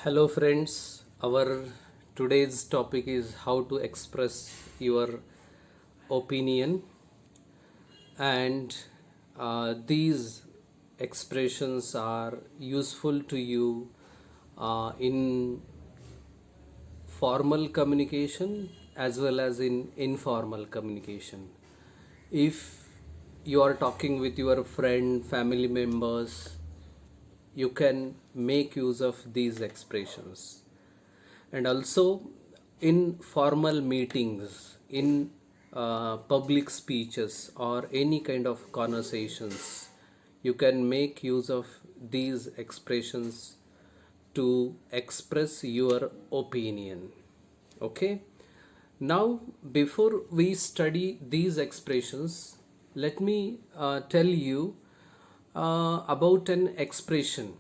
Hello, friends. Our today's topic is how to express your opinion, and these expressions are useful to you in formal communication as well as in informal communication. If you are talking with your friend, family members, you can make use of these expressions. And also in formal meetings, in public speeches, or any kind of conversations, you can make use of these expressions to express your opinion. Okay, now before we study these expressions, let me tell you about an expression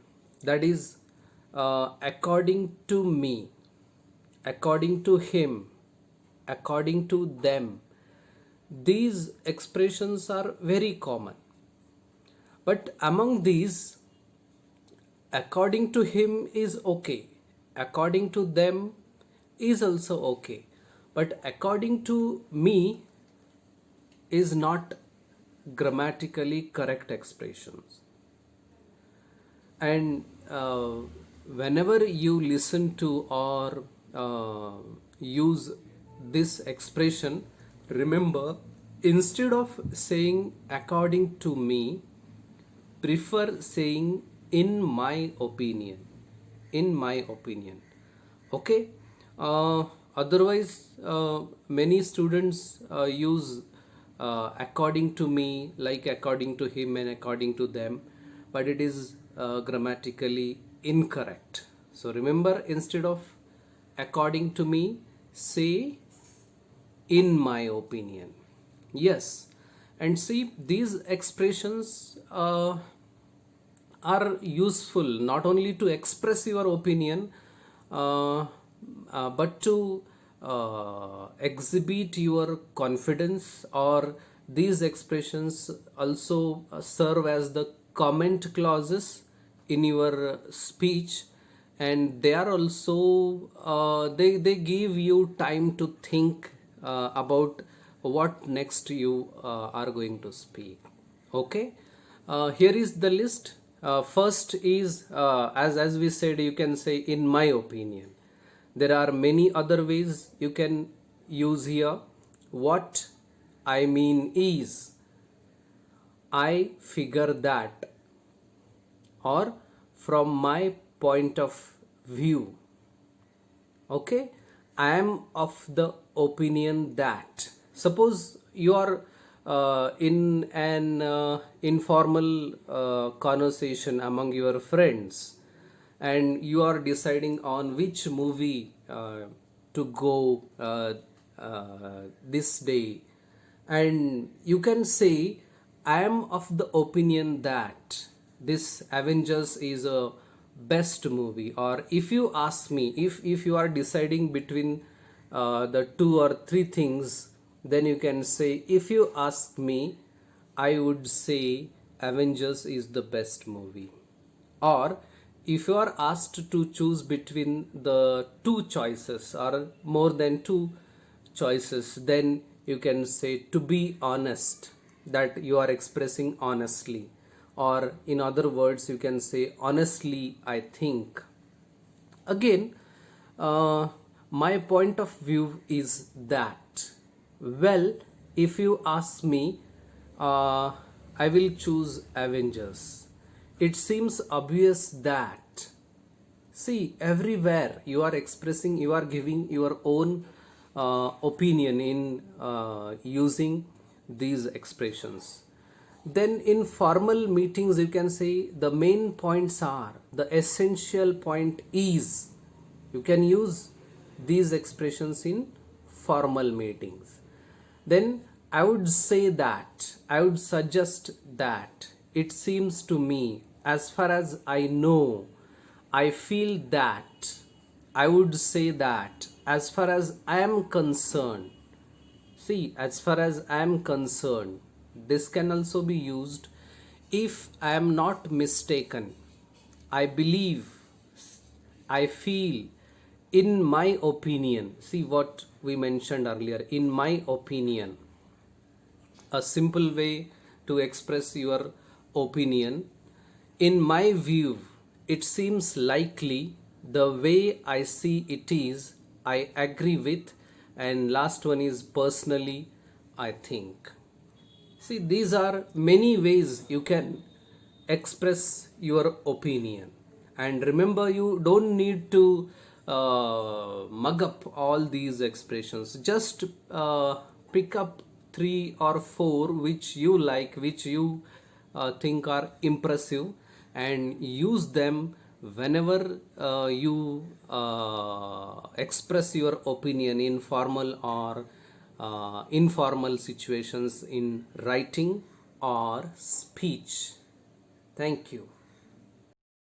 that is according to me, according to him, according to them. These expressions are very common, but among these, according to him is okay, according to them is also okay, but according to me is not grammatically correct expressions. And whenever you listen to or use this expression, remember, instead of saying according to me, prefer saying in my opinion. In my opinion. Okay. Otherwise, many students use according to me, like according to him and according to them, but it is grammatically incorrect. So remember, instead of according to me, say in my opinion. Yes. And see, these expressions are useful not only to express your opinion, but to exhibit your confidence, or these expressions also serve as the comment clauses in your speech, and they are also they give you time to think about what next you are going to speak. Okay, here is the list. First is, as we said, you can say in my opinion. There are many other ways you can use here. What I mean is, I figure that, or from my point of view. Okay, I am of the opinion that. Suppose you are in an informal conversation among your friends, and you are deciding on which movie to go this day, and you can say, I am of the opinion that this Avengers is a best movie. Or if you ask me, if you are deciding between the two or three things, then you can say, if you ask me, I would say Avengers is the best movie. Or if you are asked to choose between the two choices or more than two choices, then you can say, to be honest, that you are expressing honestly. Or in other words, you can say, honestly I think. Again, my point of view is that. Well, if you ask me, I will choose Avengers. It seems obvious that. See, everywhere you are expressing, you are giving your own opinion in using these expressions. Then in formal meetings, you can say the main points are, the essential point is. You can use these expressions in formal meetings. Then I would say that, I would suggest that, it seems to me, as far as I know, I feel that, I would say that, as far as I am concerned. See, as far as I am concerned, this can also be used. If I am not mistaken, I believe, I feel, in my opinion. See what we mentioned earlier. In my opinion, a simple way to express your opinion. In my view, it seems likely, the way I see it is, I agree with, and last one is personally, I think. See, these are many ways you can express your opinion. And remember, you don't need to mug up all these expressions. Just pick up three or four which you like, which you think are impressive, and use them whenever you express your opinion in formal or informal situations, in writing or speech. Thank you.